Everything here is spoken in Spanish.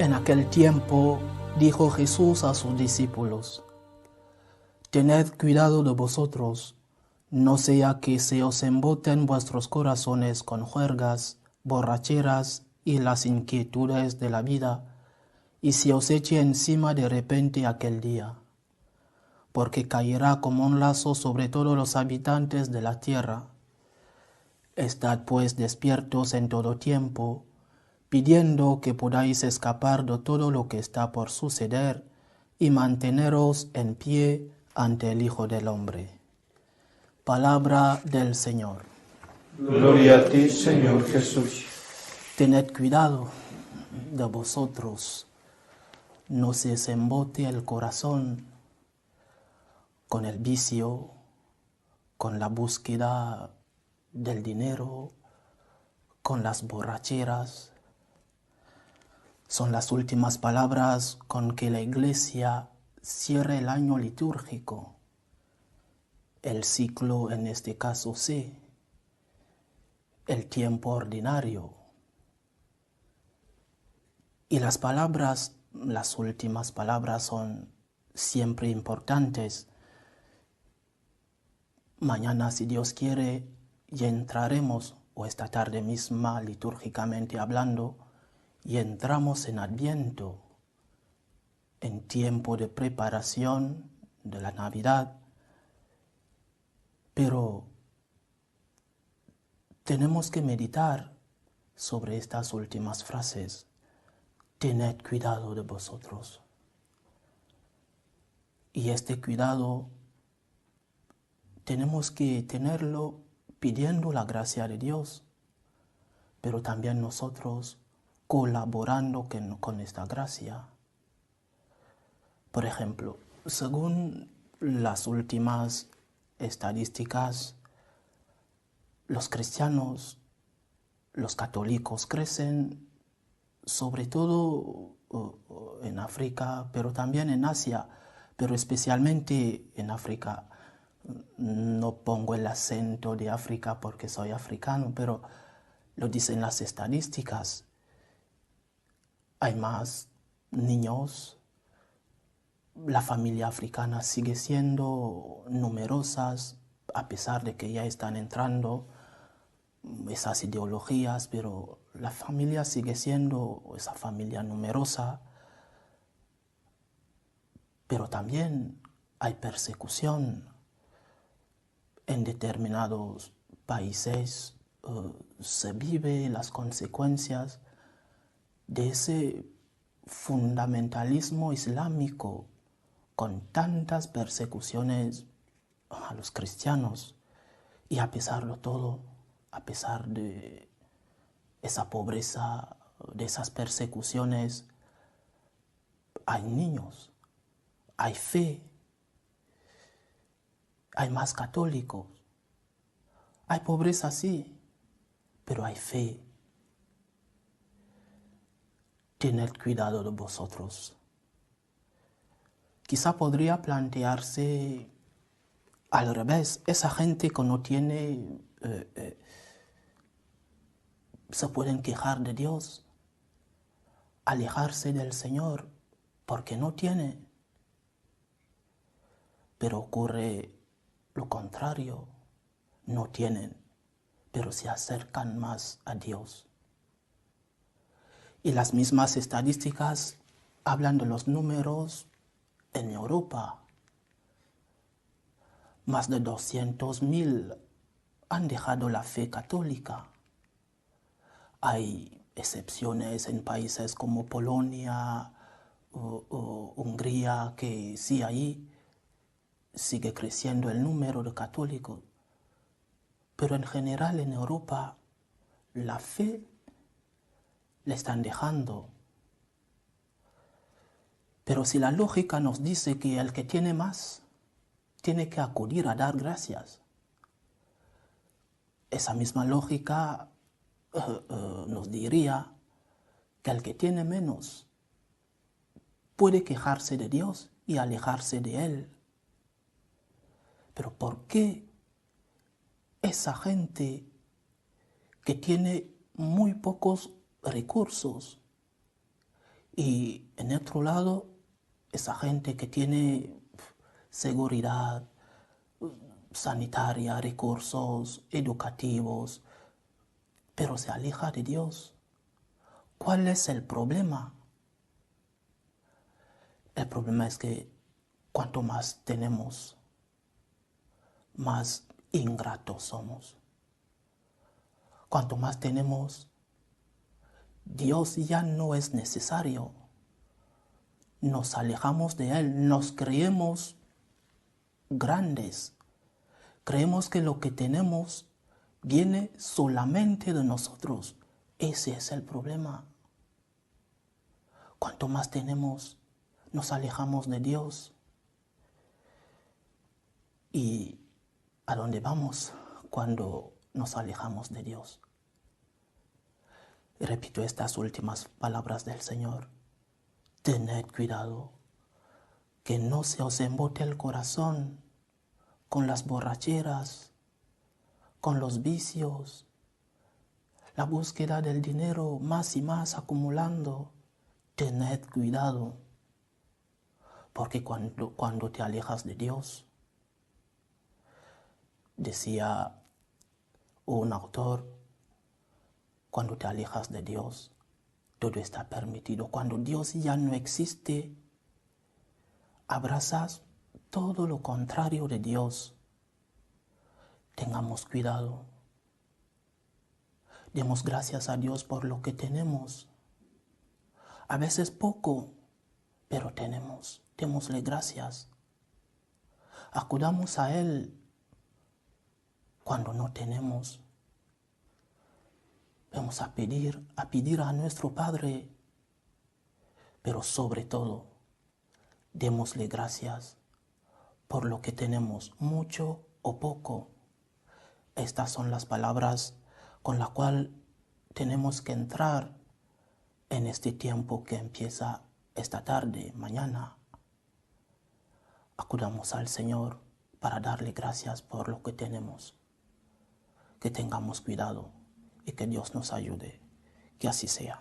En aquel tiempo dijo Jesús a sus discípulos: Tened cuidado de vosotros, no sea que se os emboten vuestros corazones con juergas, borracheras y las inquietudes de la vida, y se os eche encima de repente aquel día, porque caerá como un lazo sobre todos los habitantes de la tierra. Estad pues despiertos en todo tiempo, pidiendo que podáis escapar de todo lo que está por suceder y manteneros en pie ante el Hijo del Hombre. Palabra del Señor. Gloria a ti, Señor Jesús. Tened cuidado de vosotros, no se os embote el corazón con el vicio, con la búsqueda del dinero, con las borracheras. Son las últimas palabras con que la Iglesia cierra el año litúrgico. El ciclo, en este caso C, el tiempo ordinario. Y las palabras, las últimas palabras son siempre importantes. Mañana, si Dios quiere, ya entraremos, o esta tarde misma, litúrgicamente hablando, y entramos en Adviento, en tiempo de preparación de la Navidad. Pero tenemos que meditar sobre estas últimas frases. Tened cuidado de vosotros. Y este cuidado tenemos que tenerlo pidiendo la gracia de Dios, pero también nosotros colaborando con esta gracia. Por ejemplo, según las últimas estadísticas, los cristianos, los católicos crecen sobre todo en África, pero también en Asia, pero especialmente en África. No pongo el acento de África porque soy africano, pero lo dicen las estadísticas. Hay más niños, la familia africana sigue siendo numerosas, a pesar de que ya están entrando esas ideologías, pero la familia sigue siendo esa familia numerosa. Pero también hay persecución en determinados países. Se vive las consecuencias de ese fundamentalismo islámico con tantas persecuciones a los cristianos. Y a pesar de todo, a pesar de esa pobreza, de esas persecuciones, hay niños, hay fe, hay más católicos, hay pobreza sí, pero hay fe. Tened cuidado de vosotros. Quizá podría plantearse al revés, esa gente que no tiene, se pueden quejar de Dios, alejarse del Señor, porque no tiene. Pero ocurre lo contrario, no tienen, pero se acercan más a Dios. Y las mismas estadísticas hablan de los números en Europa. Más de 200.000 han dejado la fe católica. Hay excepciones en países como Polonia o Hungría, que sí, ahí sigue creciendo el número de católicos. Pero en general en Europa la fe la están dejando. Pero si la lógica nos dice que el que tiene más tiene que acudir a dar gracias, esa misma lógica nos diría que el que tiene menos puede quejarse de Dios y alejarse de Él. Pero ¿por qué esa gente que tiene muy pocos recursos Y en otro lado, esa gente que tiene seguridad sanitaria, recursos educativos, pero se aleja de Dios. ¿Cuál es el problema? El problema es que cuanto más tenemos, más ingratos somos. Cuanto más tenemos, Dios ya no es necesario. Nos alejamos de Él, nos creemos grandes. Creemos que lo que tenemos viene solamente de nosotros. Ese es el problema. Cuanto más tenemos, nos alejamos de Dios. ¿Y a dónde vamos cuando nos alejamos de Dios? Y repito estas últimas palabras del Señor. Tened cuidado, que no se os embote el corazón con las borracheras, con los vicios, la búsqueda del dinero más y más acumulando. Tened cuidado, porque cuando te alejas de Dios, decía un autor, cuando te alejas de Dios, todo está permitido. Cuando Dios ya no existe, abrazas todo lo contrario de Dios. Tengamos cuidado. Demos gracias a Dios por lo que tenemos. A veces poco, pero tenemos. Démosle gracias. Acudamos a Él cuando no tenemos. Vamos a pedir a nuestro Padre, pero sobre todo, démosle gracias por lo que tenemos, mucho o poco. Estas son las palabras con las cuales tenemos que entrar en este tiempo que empieza esta tarde, mañana. Acudamos al Señor para darle gracias por lo que tenemos. Que tengamos cuidado y que Dios nos ayude. Que así sea.